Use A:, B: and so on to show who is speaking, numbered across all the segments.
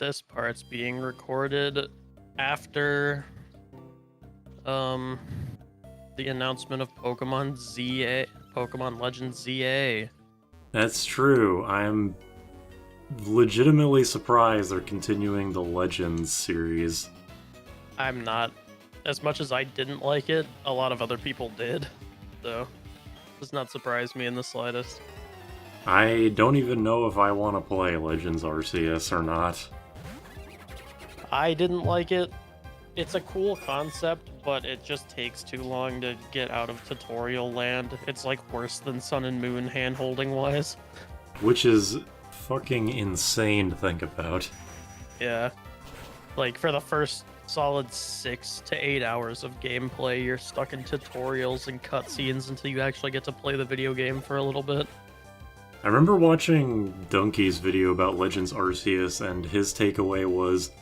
A: this part's being recorded after the announcement of Pokemon ZA, Pokemon Legends ZA.
B: That's true. I'm legitimately surprised they're continuing the Legends series.
A: I'm not. As much as I didn't like it, a lot of other people did. So, does not surprise me in the slightest.
B: I don't even know if I want to play Legends Arceus or not.
A: I didn't like it. It's a cool concept, but it just takes too long to get out of tutorial land. It's like worse than Sun and Moon hand-holding wise.
B: Which is fucking insane to think about.
A: Yeah. Like, for the first solid 6 to 8 hours of gameplay, you're stuck in tutorials and cutscenes until you actually get to play the video game for a little bit.
B: I remember watching Donkey's video about Legends Arceus, and his takeaway was,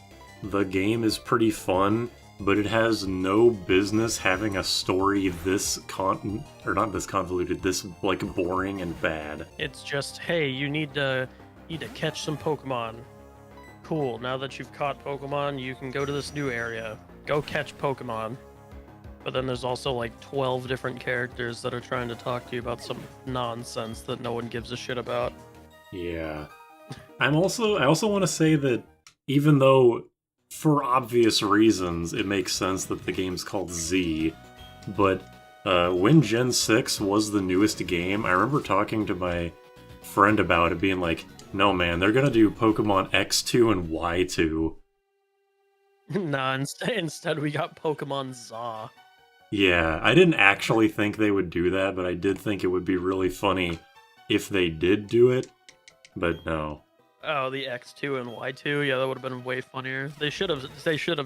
B: the game is pretty fun, but it has no business having a story this convoluted, this, like, boring and bad.
A: It's just, hey, you need to catch some Pokemon. Cool, now that you've caught Pokemon, you can go to this new area. Go catch Pokemon. But then there's also like 12 different characters that are trying to talk to you about some nonsense that no one gives a shit about.
B: Yeah. I also want to say that even though, for obvious reasons, it makes sense that the game's called Z, but when Gen 6 was the newest game, I remember talking to my friend about it, being like, no man, they're gonna do Pokemon X2 and Y2.
A: Nah, instead we got Pokemon Za.
B: Yeah, I didn't actually think they would do that, but I did think it would be really funny if they did do it, but no.
A: Oh, the X2 and Y2, yeah, that would have been way funnier. They should have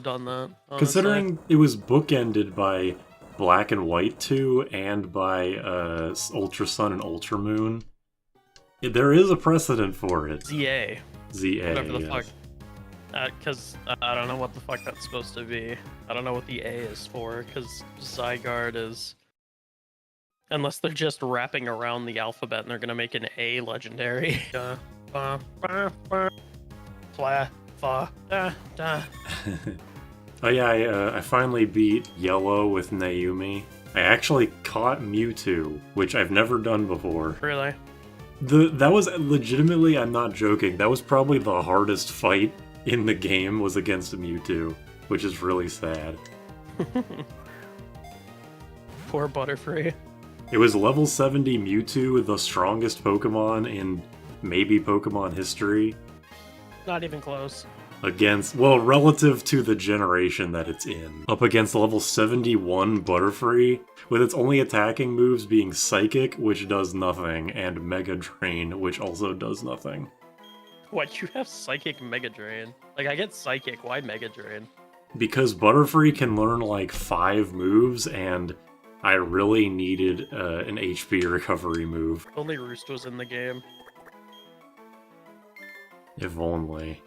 A: done that. Honestly.
B: Considering it was bookended by Black and White 2 and by Ultra Sun and Ultra Moon, there is a precedent for it.
A: ZA.
B: ZA,
A: Whatever the
B: yes.
A: fuck. Because I don't know what the fuck that's supposed to be. I don't know what the A is for, because Zygarde is... Unless they're just wrapping around the alphabet and they're gonna make an A legendary.
B: Oh yeah, I finally beat Yellow with Naomi. I actually caught Mewtwo, which I've never done before.
A: Really?
B: That was legitimately, I'm not joking, that was probably the hardest fight in the game was against Mewtwo, which is really sad.
A: Poor Butterfree.
B: It was level 70 Mewtwo, the strongest Pokemon in maybe Pokemon history.
A: Not even close.
B: Against, well, relative to the generation that it's in. Up against level 71 Butterfree, with its only attacking moves being Psychic, which does nothing, and Mega Drain, which also does nothing.
A: What, you have Psychic Mega Drain? Like, I get Psychic, why Mega Drain?
B: Because Butterfree can learn like 5 moves, and I really needed an HP recovery move.
A: Only Roost was in the game.
B: If only.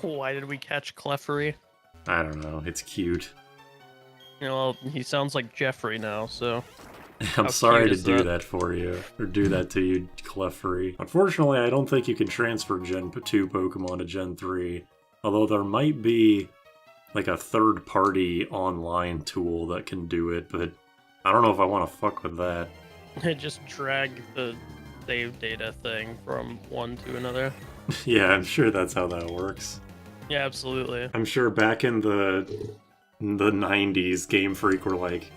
A: Why did we catch Clefairy?
B: I don't know, it's cute.
A: You know, well, he sounds like Jeffrey now, so...
B: I'm sorry to do that for you, or do that to you, Clefairy. Unfortunately, I don't think you can transfer Gen 2 Pokemon to Gen 3, although there might be like a third-party online tool that can do it, but I don't know if I want to fuck with that.
A: Just drag the save data thing from one to another.
B: Yeah, I'm sure that's how that works.
A: Yeah, absolutely.
B: I'm sure back in the 90s, Game Freak were like,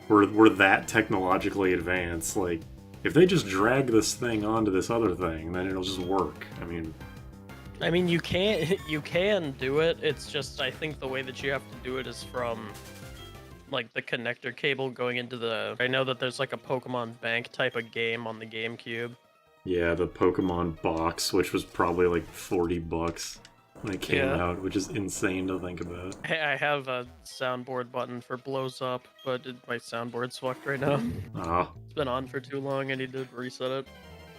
B: we're that technologically advanced. Like, if they just drag this thing onto this other thing, then it'll just work. I mean,
A: you can do it. It's just, I think the way that you have to do it is from, like, the connector cable going into the... I know that there's, like, a Pokemon Bank type of game on the GameCube.
B: yeah, the Pokemon box, which was probably like $40 when it came out, which is insane to think about.
A: I have a soundboard button for Blows Up, but my soundboard's fucked right now.
B: Ah,
A: It's been on for too long, I need to reset it.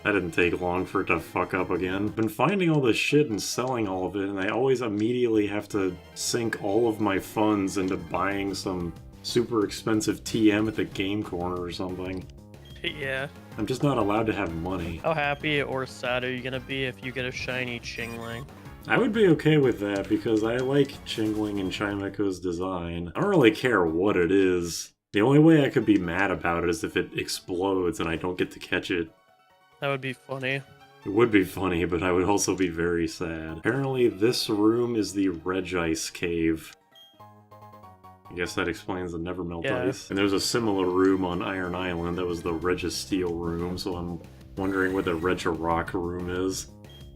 B: that didn't take long for it to fuck up again. Been finding all this shit and selling all of it, and I always immediately have to sink all of my funds into buying some super expensive TM at the Game Corner or something.
A: Yeah.
B: I'm just not allowed to have money.
A: How happy or sad are you gonna be if you get a shiny Chingling?
B: I would be okay with that because I like Chingling and Chimeko's design. I don't really care what it is. The only way I could be mad about it is if it explodes and I don't get to catch it.
A: That would be funny.
B: It would be funny, but I would also be very sad. Apparently this room is the Regice Cave. I guess that explains the Nevermelt Ice. And there's a similar room on Iron Island that was the Registeel room, so I'm wondering where the Regirock room is.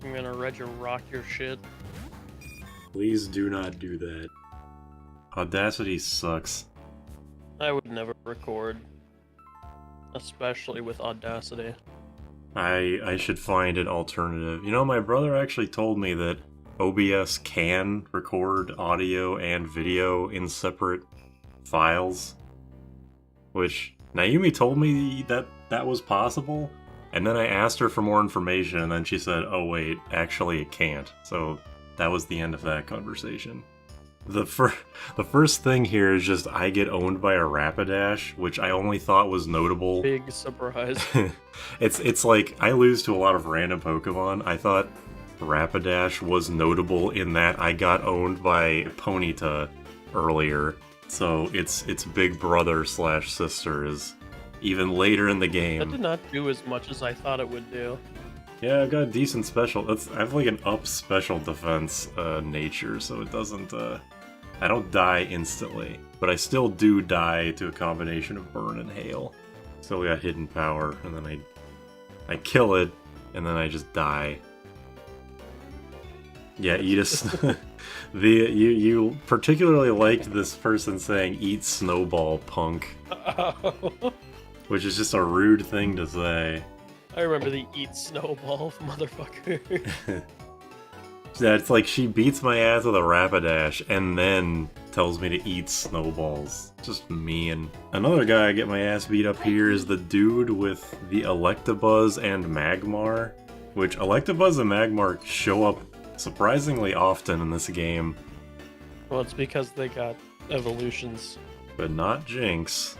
A: I'm gonna Regirock your shit.
B: Please do not do that. Audacity sucks.
A: I would never record. Especially with Audacity.
B: I should find an alternative. You know, my brother actually told me that OBS can record audio and video in separate files. Which, Naomi told me that that was possible, and then I asked her for more information, and then she said, oh wait, actually it can't. So that was the end of that conversation. The first thing here is just I get owned by a Rapidash, which I only thought was notable.
A: Big surprise.
B: It's like I lose to a lot of random Pokemon. I thought Rapidash was notable in that I got owned by Ponyta earlier. So its big brother / sister is even later in the game.
A: That did not do as much as I thought it would do.
B: Yeah, I've got a decent special. I have like an up special defense nature, so it doesn't. I don't die instantly, but I still do die to a combination of burn and hail. Still got hidden power, and then I kill it, and then I just die. Yeah, Edis. You particularly liked this person saying "eat snowball, punk," which is just a rude thing to say.
A: I remember the eat snowball, motherfucker.
B: Yeah, it's like she beats my ass with a Rapidash and then tells me to eat snowballs. Just mean. Another guy I get my ass beat up here is the dude with the Electabuzz and Magmar, which Electabuzz and Magmar show up surprisingly often in this game.
A: Well, it's because they got evolutions.
B: But not Jinx.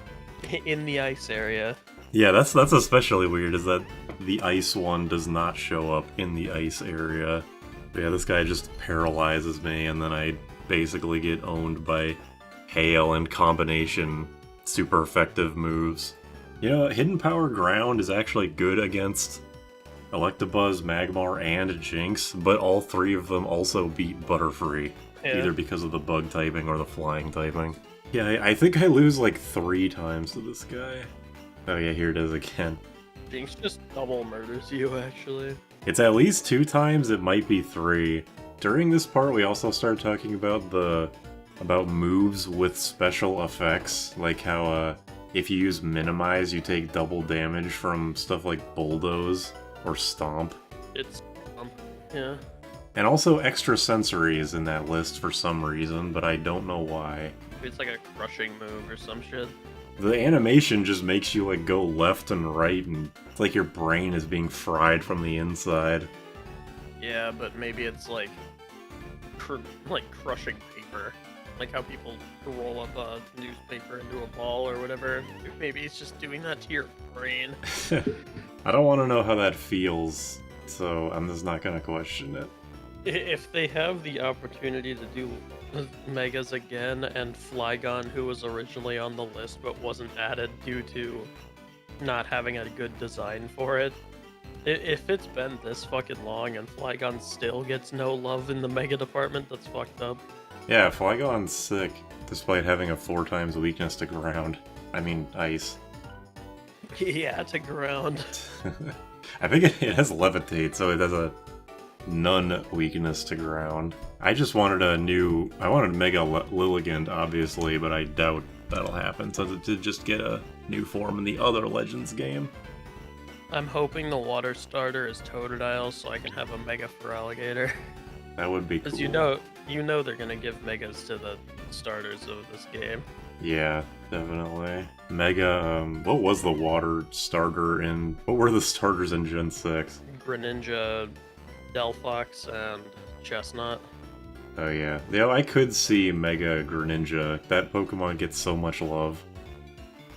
A: In the ice area.
B: Yeah, that's especially weird, is that the ice one does not show up in the ice area. But yeah, this guy just paralyzes me, and then I basically get owned by hail and combination super effective moves. You know, Hidden Power Ground is actually good against Electabuzz, Magmar, and Jinx, but all three of them also beat Butterfree, either because of the bug typing or the flying typing. Yeah, I think I lose like 3 times to this guy. Oh yeah, here it is again.
A: Jinx just double murders you, actually.
B: It's at least 2 times, it might be 3. During this part, we also start talking about moves with special effects, like how if you use Minimize, you take double damage from stuff like Bulldoze or Stomp.
A: It's yeah.
B: And also extra sensory is in that list for some reason, but I don't know why.
A: It's like a crushing move or some shit.
B: The animation just makes you like go left and right, and it's like your brain is being fried from the inside.
A: Yeah, but maybe it's like crushing paper, like how people roll up a newspaper into a ball or whatever. Maybe it's just doing that to your brain.
B: I don't want to know how that feels, so I'm just not gonna question it.
A: If they have the opportunity to do Megas again, and Flygon, who was originally on the list but wasn't added due to not having a good design for it, if it's been this fucking long and Flygon still gets no love in the Mega department, that's fucked up.
B: Yeah, Flygon's sick, despite having a 4 times weakness to ground. I mean, ice.
A: Yeah, to ground.
B: I think it has Levitate, so it has a none weakness to ground. I just wanted I wanted Mega Lilligant, obviously, but I doubt that'll happen, so to just get a new form in the other Legends game.
A: I'm hoping the water starter is Totodile so I can have a Mega Feraligatr.
B: That would be cool.
A: Because you know they're gonna give Megas to the starters of this game.
B: Yeah, definitely. Mega, what was the water starter in... What were the starters in Gen 6?
A: Greninja, Delphox, and Chestnut.
B: Oh yeah. Yeah, I could see Mega Greninja. That Pokemon gets so much love.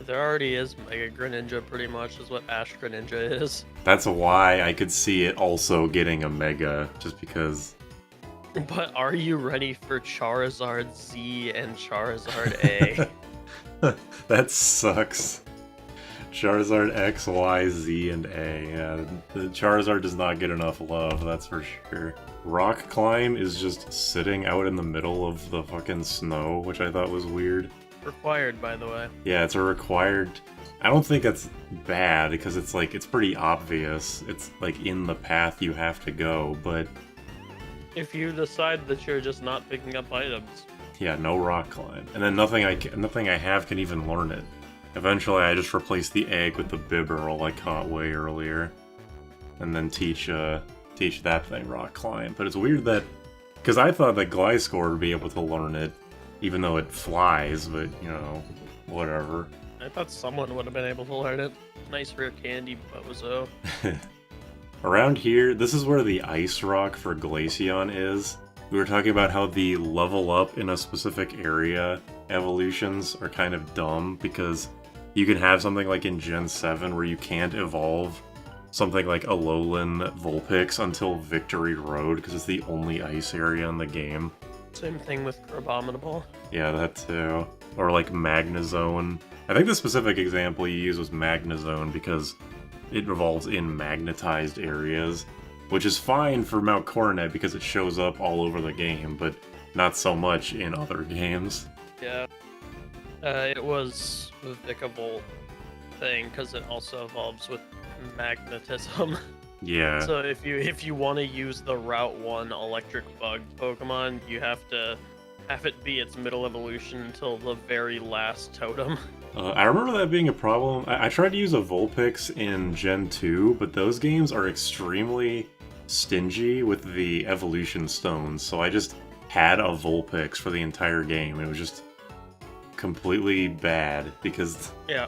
A: There already is Mega Greninja, pretty much, is what Ash Greninja is.
B: That's why I could see it also getting a Mega, just because
A: But are you ready for Charizard Z and Charizard A?
B: That sucks. Charizard X, Y, Z, and A. Yeah, the Charizard does not get enough love, that's for sure. Rock Climb is just sitting out in the middle of the fucking snow, which I thought was weird.
A: Required, by the way.
B: Yeah, it's a required... I don't think that's bad, because it's like, it's pretty obvious. It's like in the path you have to go, but...
A: If you decide that you're just not picking up items.
B: Yeah, no Rock Climb. And then nothing I have can even learn it. Eventually, I just replace the egg with the Bibberl I caught way earlier, and then teach that thing Rock Climb. But it's weird that, because I thought that Gliscor would be able to learn it, even though it flies. But you know, whatever.
A: I thought someone would have been able to learn it. Nice rare candy, bozo.
B: Around here, this is where the Ice Rock for Glaceon is. We were talking about how the level up in a specific area evolutions are kind of dumb because you can have something like in Gen 7 where you can't evolve something like Alolan Vulpix until Victory Road because it's the only ice area in the game.
A: Same thing with Crabominable.
B: Yeah, that too. Or like Magnezone. I think the specific example you used was Magnezone because it evolves in magnetized areas, which is fine for Mount Coronet because it shows up all over the game, but not so much in other games.
A: Yeah. It was the Vikavolt thing because it also evolves with magnetism.
B: Yeah.
A: So if you want to use the Route 1 Electric Bug Pokemon, you have to have it be its middle evolution until the very last totem.
B: I remember that being a problem. I tried to use a Vulpix in Gen 2, but those games are extremely stingy with the evolution stones, so I just had a Vulpix for the entire game. It was just completely bad because
A: Yeah.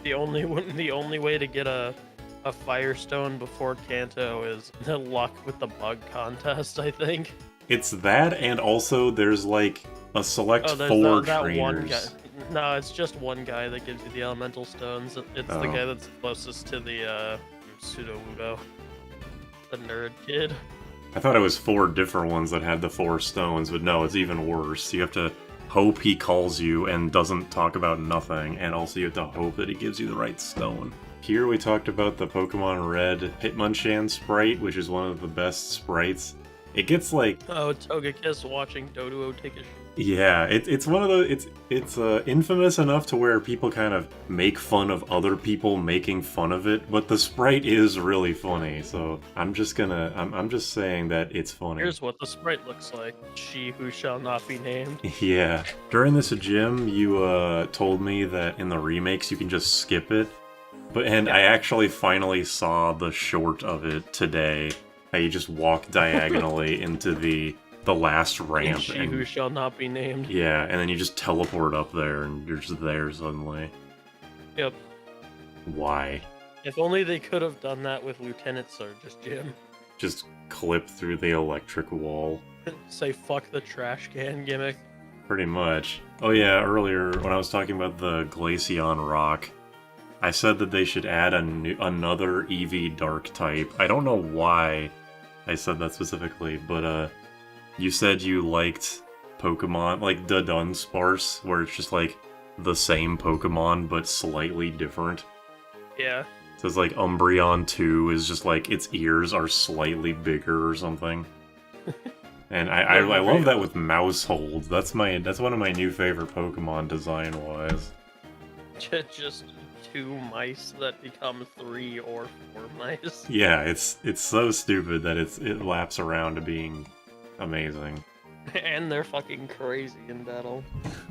A: The only way to get a Firestone before Kanto is the luck with the bug contest, I think.
B: It's that, and also there's like a select four trainers.
A: One guy. No, it's just one guy that gives you the elemental stones. It's the guy that's closest to the Sudowoodo, the nerd kid.
B: I thought it was 4 different ones that had the 4 stones, but no, it's even worse. You have to hope he calls you and doesn't talk about nothing, and also you have to hope that he gives you the right stone. Here we talked about the Pokemon Red Hitmonchan sprite, which is one of the best sprites. It gets like...
A: Oh, Togekiss watching Doduo take a shit.
B: Yeah, it's one of the... It's infamous enough to where people kind of make fun of other people making fun of it, but the sprite is really funny, so I'm just gonna... I'm just saying that it's funny.
A: Here's what the sprite looks like. She who shall not be named.
B: Yeah. During this gym, you told me that in the remakes you can just skip it, and I actually finally saw the short of it today. How you just walk diagonally into the last ramp.
A: She who shall not be named.
B: Yeah, and then you just teleport up there and you're just there suddenly.
A: Yep.
B: Why?
A: If only they could have done that with Lieutenant Surge's gym.
B: Just clip through the electric wall.
A: Say fuck the trash can gimmick.
B: Pretty much. Oh yeah, earlier when I was talking about the Glaceon Rock, I said that they should add another EV Dark type. I don't know why I said that specifically, but you said you liked Pokemon, like the Dunsparce, where it's just like the same Pokemon but slightly different.
A: Yeah.
B: So it's like Umbreon 2 is just like its ears are slightly bigger or something. And I love that with Mousehold. That's one of my new favorite Pokemon design-wise.
A: Just 2 mice that become 3 or 4 mice.
B: Yeah, it's so stupid that it laps around to being amazing.
A: And they're fucking crazy in battle.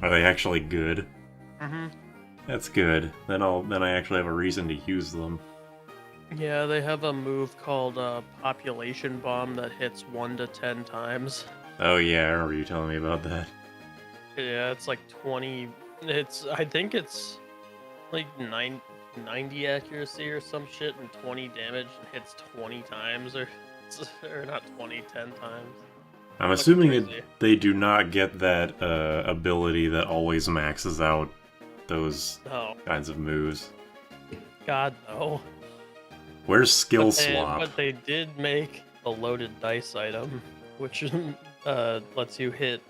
B: Are they actually good?
A: Mm-hmm.
B: That's good. Then I actually have a reason to use them.
A: Yeah, they have a move called Population Bomb that hits 1 to 10 times.
B: Oh yeah, I remember you telling me about that.
A: Yeah, it's like 20... I think it's like 90 accuracy or some shit and 20 damage and hits 20 times or not 20, 10 times.
B: I'm assuming that they do not get that ability that always maxes out those kinds of moves.
A: God, no.
B: Where's Skill Swap?
A: But they did make a loaded dice item, which lets you hit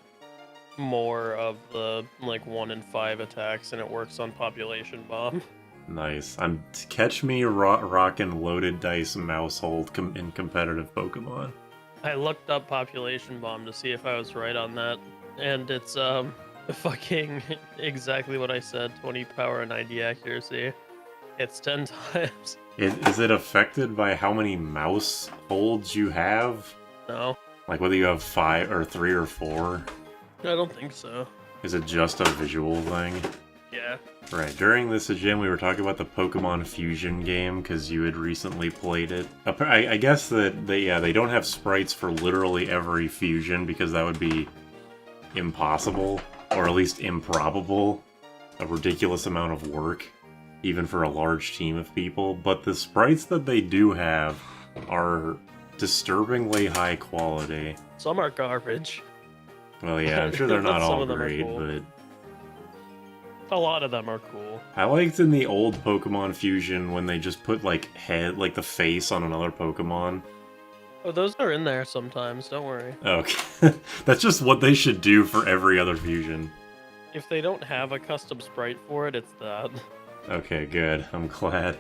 A: more of the like 1 in 5 attacks, and it works on population bomb.
B: Nice. Catch me rockin' loaded dice mousehold in competitive Pokemon.
A: I looked up population bomb to see if I was right on that, and it's fucking exactly what I said, 20 power and 90 accuracy. It's 10 times.
B: Is it affected by how many mouse holds you have?
A: No,
B: Like whether you have 5 or 3 or 4?
A: I don't think so.
B: Is it just a visual thing?
A: Yeah.
B: Right, during this gym we were talking about the Pokemon Fusion game because you had recently played it. I guess that they don't have sprites for literally every fusion because that would be impossible, or at least improbable. A ridiculous amount of work, even for a large team of people. But the sprites that they do have are disturbingly high quality.
A: Some are garbage.
B: Well, yeah, I'm sure they're
A: But
B: not
A: some
B: all
A: of them are
B: great,
A: cool.
B: but
A: A lot of them are cool.
B: I liked in the old Pokemon Fusion when they just put like the face on another Pokemon.
A: Oh, those are in there sometimes, don't worry.
B: Okay. That's just what they should do for every other fusion.
A: If they don't have a custom sprite for it, it's that.
B: Okay, good. I'm glad.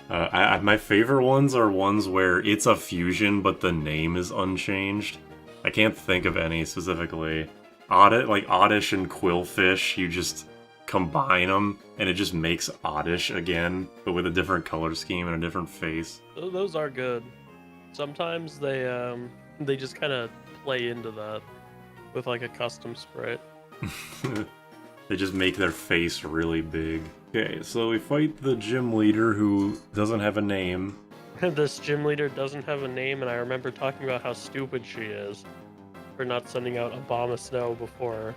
B: My favorite ones are ones where it's a fusion, but the name is unchanged. I can't think of any specifically. Oddish and Quillfish, you just combine them, and it just makes Oddish again, but with a different color scheme and a different face.
A: Those are good. Sometimes they just kind of play into that with like a custom sprite.
B: They just make their face really big. Okay, so we fight the gym leader who doesn't have a name.
A: This gym leader doesn't have a name, and I remember talking about how stupid she is for not sending out Abomasnow before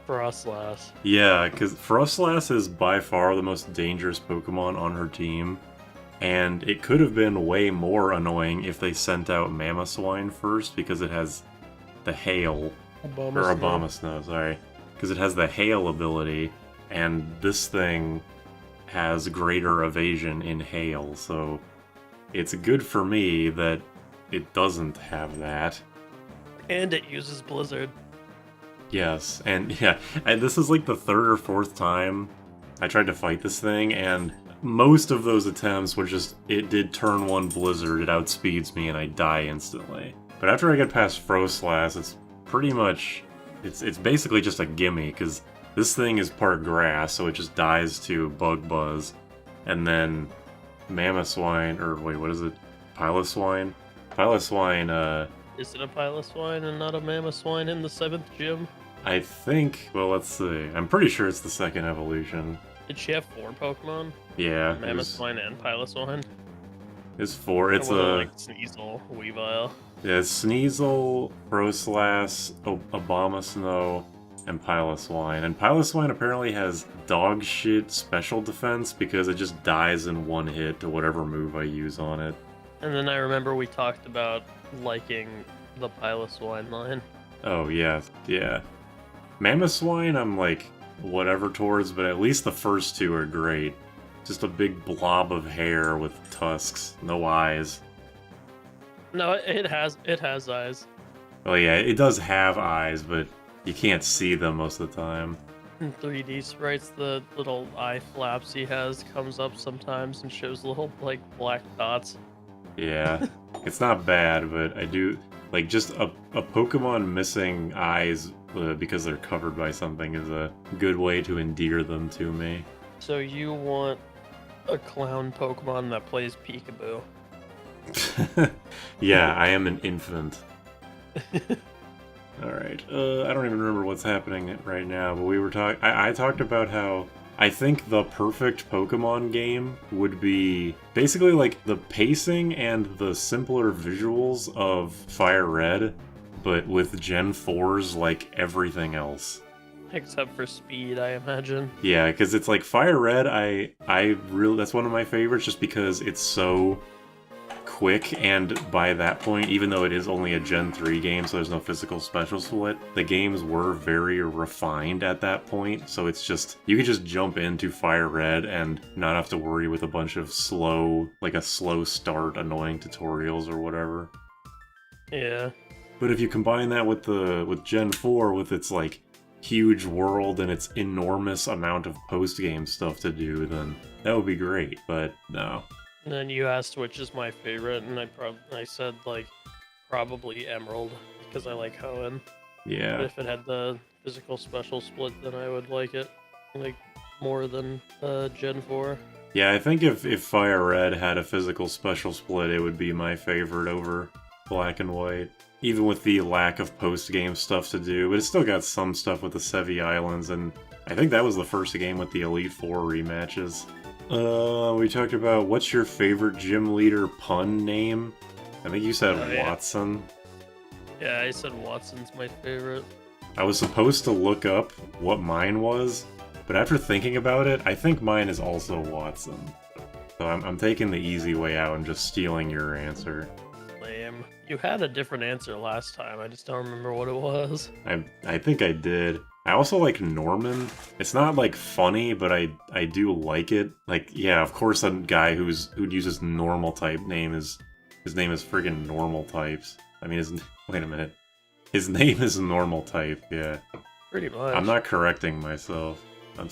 A: Frostlass.
B: Yeah, because Frostlass is by far the most dangerous Pokemon on her team, and it could have been way more annoying if they sent out Mamoswine first, because it has the Hail, or Abomasnow, sorry, because it has the Hail ability, and this thing has greater evasion in Hail, so it's good for me that it doesn't have that.
A: And it uses Blizzard.
B: Yes, and yeah, and this is like the 3rd or 4th time I tried to fight this thing, and most of those attempts were just, it did turn 1 Blizzard, it outspeeds me, and I die instantly. But after I get past Frostlass, it's pretty much, it's basically just a gimme, because this thing is part grass, so it just dies to Bug Buzz, and then Mamoswine, or wait, what is it? Piloswine? Piloswine,
A: Is it a Piloswine and not a Mamoswine in the 7th gym?
B: I think, well, let's see. I'm pretty sure it's the 2nd evolution.
A: Did she have 4 Pokemon?
B: Yeah.
A: Mamoswine and Piloswine?
B: It's 4. It's
A: like Sneasel, Weavile.
B: Yeah, it's Sneasel, Frostlass, Abomasnow, and Piloswine. And Piloswine apparently has dog shit special defense because it just dies in 1 hit to whatever move I use on it.
A: And then I remember we talked about liking the Piloswine line.
B: Oh, yeah, yeah. Mamoswine, I'm like, whatever towards, but at least the first 2 are great. Just a big blob of hair with tusks, no eyes.
A: No, it has eyes.
B: Oh yeah, it does have eyes, but you can't see them most of the time.
A: In 3D sprites, the little eye flaps he has comes up sometimes and shows little, like, black dots.
B: Yeah, it's not bad, but I do, like, just a Pokemon missing eyes because they're covered by something is a good way to endear them to me.
A: So you want a clown Pokemon that plays peekaboo?
B: Yeah, I am an infant. Alright, I don't even remember what's happening right now, but we were talking. I talked about how I think the perfect Pokemon game would be basically like the pacing and the simpler visuals of Fire Red, but with Gen 4's like everything else.
A: Except for speed, I imagine.
B: Yeah, because it's like Fire Red, I really, that's one of my favorites just because it's so quick, and by that point, even though it is only a Gen 3 game, so there's no physical special split, the games were very refined at that point, so it's just, you could just jump into Fire Red and not have to worry with a bunch of slow, like a slow start, annoying tutorials or whatever.
A: Yeah.
B: But if you combine that with Gen 4 with its like huge world and its enormous amount of post-game stuff to do, then that would be great, but no.
A: And then you asked which is my favorite, and I said like probably Emerald because I like Hoenn. But
B: Yeah.
A: if it had the physical special split, then I would like it like more than Gen 4.
B: Yeah, I think if Fire Red had a physical special split, it would be my favorite over Black and White. Even with the lack of post-game stuff to do, but it's still got some stuff with the Sevi Islands, and I think that was the first game with the Elite Four rematches. We talked about what's your favorite gym leader pun name? I think you said Watson.
A: Yeah, I said Watson's my favorite.
B: I was supposed to look up what mine was, but after thinking about it, I think mine is also Watson. So I'm taking the easy way out and just stealing your answer.
A: Lame. You had a different answer last time, I just don't remember what it was.
B: I think I did. I also like Norman. It's not like funny, but I do like it. Like, yeah, of course a guy who uses normal type name his name is friggin' normal types. I mean wait a minute. His name is normal type, yeah.
A: Pretty much.
B: I'm not correcting myself.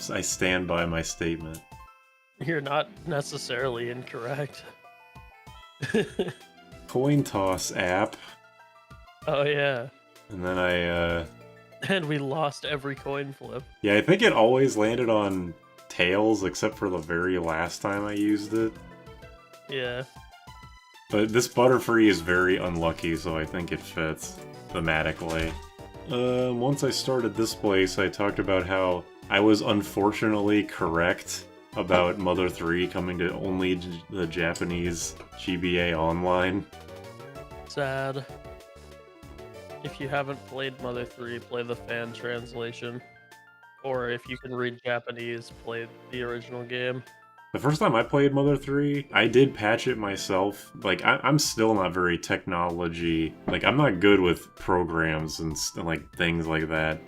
B: I stand by my statement.
A: You're not necessarily incorrect.
B: Coin toss app.
A: Oh yeah.
B: And then
A: And we lost every coin flip.
B: yeah, I think it always landed on tails except for the very last time I used it.
A: Yeah.
B: But this Butterfree is very unlucky, so I think it fits thematically. Once I started this place, I talked about how I was unfortunately correct about Mother 3 coming to only the Japanese GBA Online.
A: Sad. If you haven't played Mother 3, play the fan translation. Or if you can read Japanese, play the original game.
B: The first time I played Mother 3, I did patch it myself. Like, I'm still not very technology... Like, I'm not good with programs and like things like that.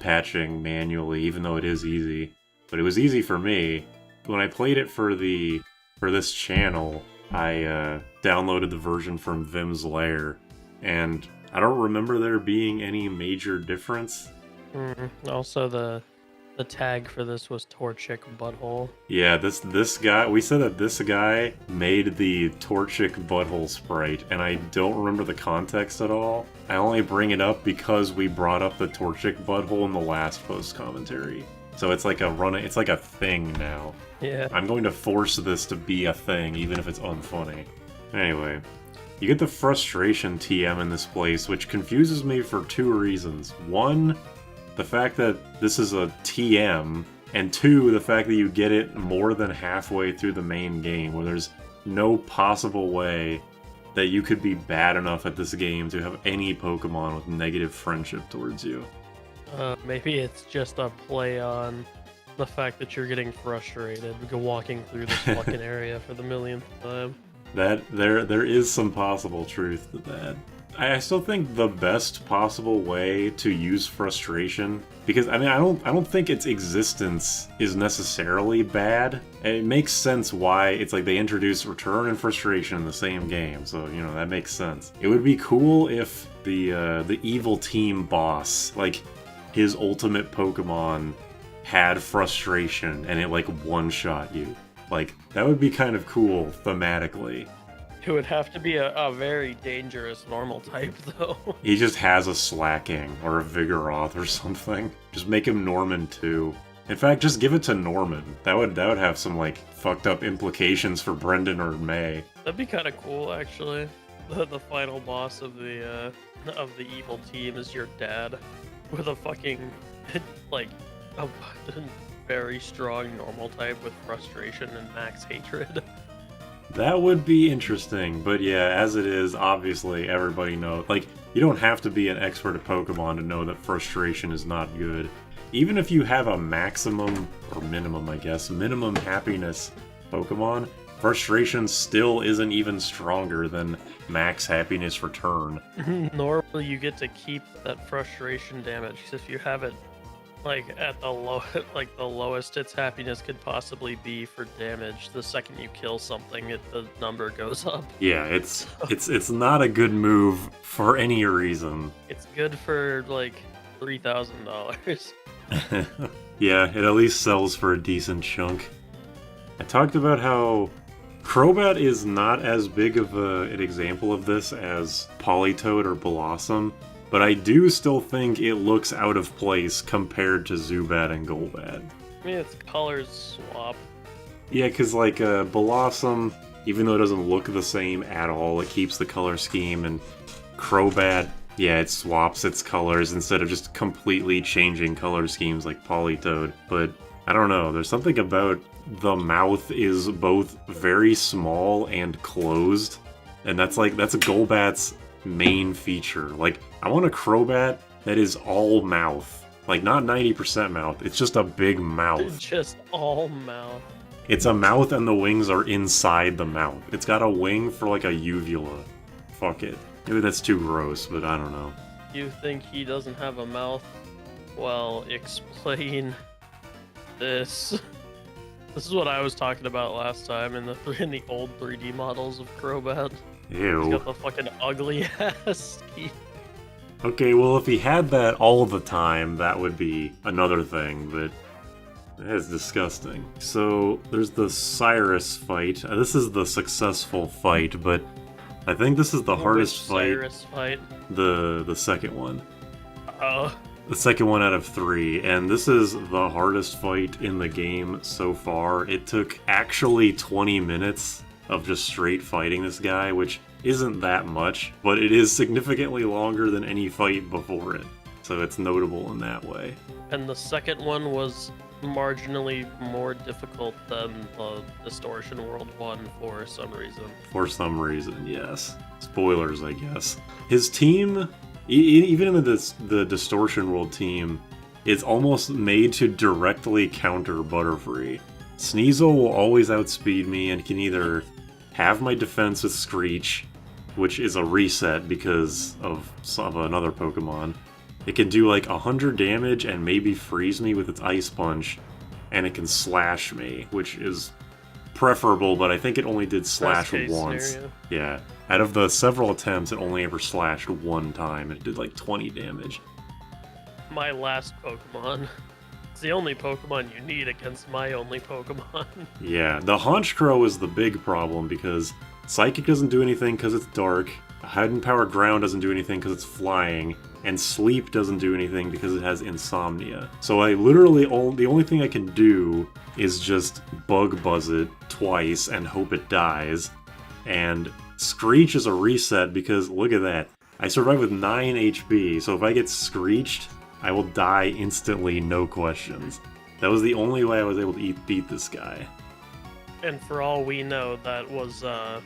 B: Patching manually, even though it is easy. But it was easy for me. When I played it for this channel, I downloaded the version from Vim's Lair. And I don't remember there being any major difference.
A: Also, the tag for this was Torchic Butthole.
B: Yeah, this guy, we said that this guy made the Torchic Butthole sprite, and I don't remember the context at all. I only bring it up because we brought up the Torchic Butthole in the last post commentary. So it's like it's like a thing now.
A: Yeah.
B: I'm going to force this to be a thing, even if it's unfunny. Anyway, you get the frustration TM in this place, which confuses me for two reasons. One, the fact that this is a TM, and two, the fact that you get it more than halfway through the main game, where there's no possible way that you could be bad enough at this game to have any Pokemon with negative friendship towards you.
A: Maybe it's just a play on the fact that you're getting frustrated walking through this fucking area for the millionth time.
B: That there is some possible truth to that. I still think the best possible way to use frustration, because I mean I don't think its existence is necessarily bad. It makes sense why it's like they introduced return and frustration in the same game, so you know that makes sense. It would be cool if the evil team boss, like his ultimate Pokemon, had frustration and it like one-shot you. Like that would be kind of cool thematically.
A: It would have to be a very dangerous normal type, though.
B: He just has a Slacking or a Vigoroth or something. Just make him Norman too. In fact, just give it to Norman. That would have some like fucked up implications for Brendan or May.
A: That'd be kind of cool, actually. The final boss of the evil team is your dad, with a fucking like a very strong normal type with frustration and max hatred.
B: That would be interesting, but yeah, as it is, obviously everybody knows. Like, you don't have to be an expert at Pokemon to know that frustration is not good. Even if you have a maximum, or minimum, I guess, minimum happiness Pokemon, frustration still isn't even stronger than max happiness return.
A: Nor will you get to keep that frustration damage, because if you have it Like at the low, like the lowest its happiness could possibly be for damage. The second you kill something, the number goes up.
B: Yeah, it's not a good move for any reason.
A: It's good for like $3,000.
B: Yeah, it at least sells for a decent chunk. I talked about how Crobat is not as big of an example of this as Politoed or Blossom, but I do still think it looks out of place compared to Zubat and Golbat.
A: I mean, its colors swap.
B: Yeah, because like Blossom, even though it doesn't look the same at all, it keeps the color scheme, and Crobat, yeah, it swaps its colors instead of just completely changing color schemes like Politoed. But I don't know, there's something about the mouth is both very small and closed, and that's Golbat's main feature. Like, I want a Crobat that is all mouth. Like, not 90% mouth, it's just a big mouth.
A: Just all mouth.
B: It's a mouth and the wings are inside the mouth. It's got a wing for like a uvula. Fuck it. Maybe that's too gross, but I don't know.
A: You think he doesn't have a mouth? Well, explain this. This is what I was talking about last time in the old 3D models of Crobat.
B: Ew.
A: He's got the fucking ugly ass teeth.
B: Okay, well, if he had that all the time, that would be another thing, but it's disgusting. So, there's the Cyrus fight. This is the successful fight, but I think this is the hardest fight.
A: Cyrus fight?
B: The second one.
A: Oh.
B: The second one out of 3, and this is the hardest fight in the game so far. It took actually 20 minutes of just straight fighting this guy, which isn't that much, but it is significantly longer than any fight before it. So it's notable in that way.
A: And the second one was marginally more difficult than the Distortion World one for some reason.
B: For some reason, yes. Spoilers, I guess. His team, even in the Distortion World team, is almost made to directly counter Butterfree. Sneasel will always outspeed me and can either have my defense with Screech, which is a reset because of another Pokemon. It can do like 100 damage and maybe freeze me with its Ice Punch, and it can slash me, which is preferable, but I think it only did slash once.
A: Scenario.
B: Yeah. Out of the several attempts, it only ever slashed one time, and it did like 20 damage.
A: My last Pokemon. It's the only Pokemon you need against my only Pokemon.
B: Yeah, the Honchkrow is the big problem because Psychic doesn't do anything because it's dark, Hidden Power Ground doesn't do anything because it's flying, and Sleep doesn't do anything because it has Insomnia. So I literally, the only thing I can do is just Bug Buzz it twice and hope it dies, and Screech is a reset because, look at that, I survive with 9 HP, so if I get Screeched, I will die instantly, no questions. That was the only way I was able to beat this guy.
A: And for all we know, that was a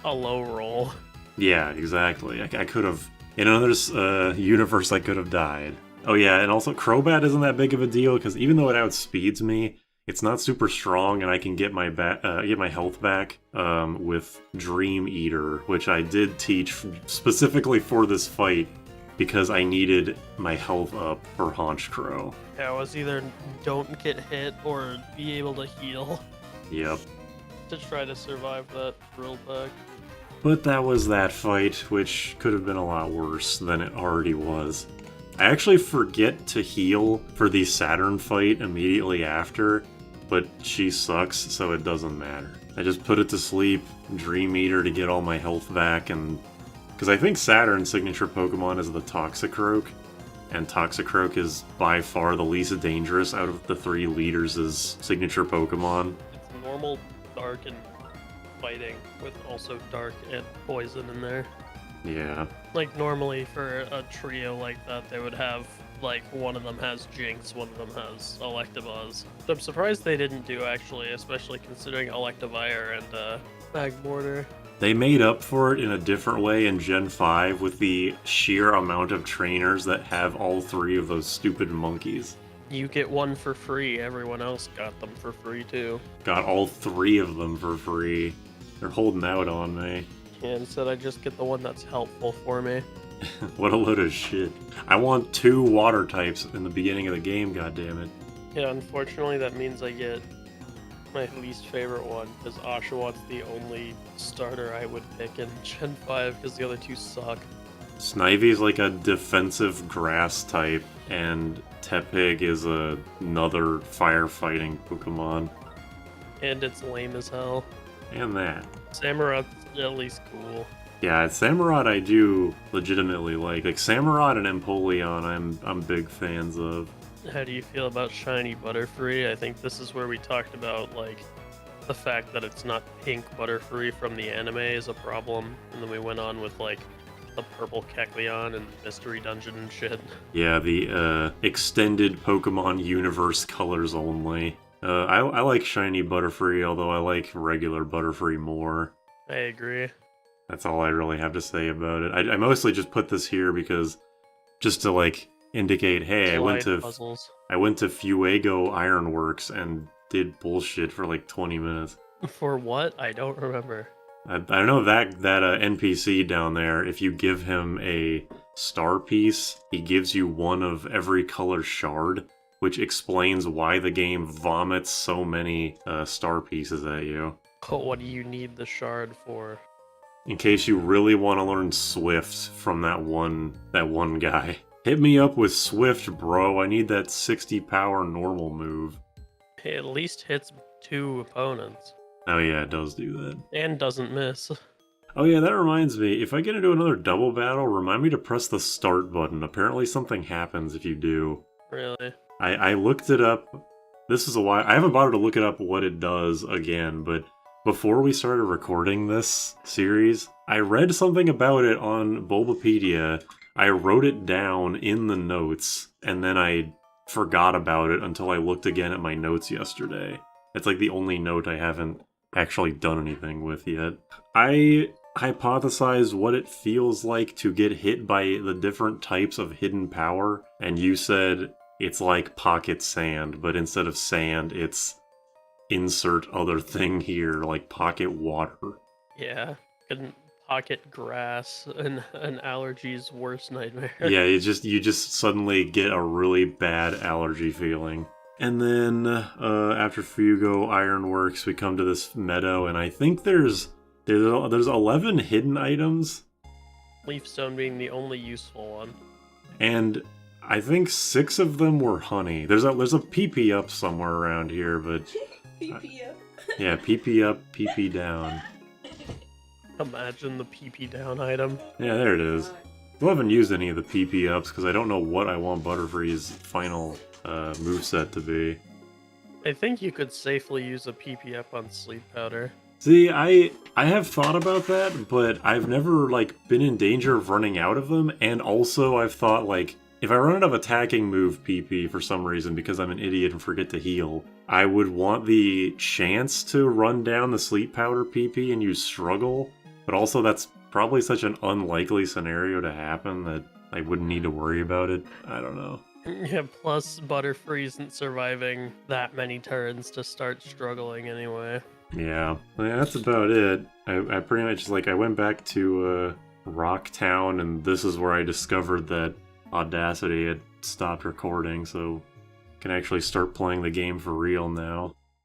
A: low roll.
B: Yeah, exactly. I could have... In another universe, I could have died. Oh yeah, and also Crobat isn't that big of a deal, because even though it outspeeds me, it's not super strong, and I can get my health back with Dream Eater, which I did teach specifically for this fight, because I needed my health up for Honchkrow.
A: Yeah, it was either don't get hit or be able to heal.
B: Yep.
A: To try to survive that drill pack.
B: But that was that fight, which could have been a lot worse than it already was. I actually forget to heal for the Saturn fight immediately after, but she sucks, so it doesn't matter. I just put it to sleep, Dream Eater to get all my health back, and... Because I think Saturn's signature Pokemon is the Toxicroak, and Toxicroak is by far the least dangerous out of the 3 leaders' signature Pokemon.
A: It's normal, dark, and fighting, with also dark and poison in there.
B: Yeah.
A: Like, normally for a trio like that, they would have, like, one of them has Jinx, one of them has Electabuzz. I'm surprised they didn't do, actually, especially considering Electivire and Magmortar.
B: They made up for it in a different way in Gen 5 with the sheer amount of trainers that have all 3 of those stupid monkeys.
A: You get one for free, everyone else got them for free too.
B: Got all 3 of them for free. They're holding out on me.
A: And instead I just get the one that's helpful for me.
B: What a load of shit. I want 2 water types in the beginning of the game, goddammit.
A: Yeah, unfortunately that means I get my least favorite one, because Oshawott the only starter I would pick in Gen 5, because the other 2 suck.
B: Snivy's like a defensive grass type, and Tepig is another firefighting Pokemon.
A: And it's lame as hell.
B: And that.
A: Samurot's at least cool.
B: Yeah, Samurott I do legitimately like. Like Samurott and Empoleon I'm big fans of.
A: How do you feel about shiny Butterfree? I think this is where we talked about, like, the fact that it's not pink Butterfree from the anime is a problem, and then we went on with, like, the purple Kecleon and Mystery Dungeon and shit.
B: Yeah, the extended Pokemon universe colors only. I like shiny Butterfree, although I like regular Butterfree more.
A: I agree.
B: That's all I really have to say about it. I mostly just put this here because just to like indicate, hey, I went to Fuego Ironworks and did bullshit for like 20 minutes.
A: For what? I don't remember.
B: I don't know that NPC down there. If you give him a star piece, he gives you one of every color shard, which explains why the game vomits so many star pieces at you.
A: But what do you need the shard for?
B: In case you really want to learn Swift from that one guy. Hit me up with Swift, bro. I need that 60 power normal move.
A: It at least hits 2 opponents.
B: Oh yeah, it does do that.
A: And doesn't miss.
B: Oh yeah, that reminds me. If I get into another double battle, remind me to press the start button. Apparently something happens if you do.
A: Really?
B: I looked it up. This is a while. I haven't bothered to look it up what it does again, but before we started recording this series, I read something about it on Bulbapedia. I wrote it down in the notes, and then I forgot about it until I looked again at my notes yesterday. It's like the only note I haven't actually done anything with yet. I hypothesized what it feels like to get hit by the different types of hidden power, and you said it's like pocket sand, but instead of sand, it's insert other thing here, like pocket water.
A: Yeah, couldn't pocket grass, an allergy's worst nightmare.
B: Yeah, you just suddenly get a really bad allergy feeling. And then after Fugo Ironworks, we come to this meadow, and I think there's 11 hidden items.
A: Leafstone being the only useful one.
B: And I think 6 of them were honey. There's a PP up somewhere around here, but
C: PP up.
B: Yeah, PP up, PP down.
A: Imagine the PP down item.
B: Yeah, there it is. I haven't used any of the PP ups because I don't know what I want Butterfree's final moveset to be.
A: I think you could safely use a PP up on Sleep Powder.
B: See, I have thought about that, but I've never like been in danger of running out of them, and also I've thought like if I run out of attacking move PP for some reason because I'm an idiot and forget to heal, I would want the chance to run down the Sleep Powder PP and use Struggle, but also that's probably such an unlikely scenario to happen that I wouldn't need to worry about it. I don't know.
A: Yeah, plus Butterfree isn't surviving that many turns to start struggling anyway.
B: Yeah, that's about it. I pretty much, like, I went back to Rocktown, and this is where I discovered that Audacity had stopped recording, so I can actually start playing the game for real now.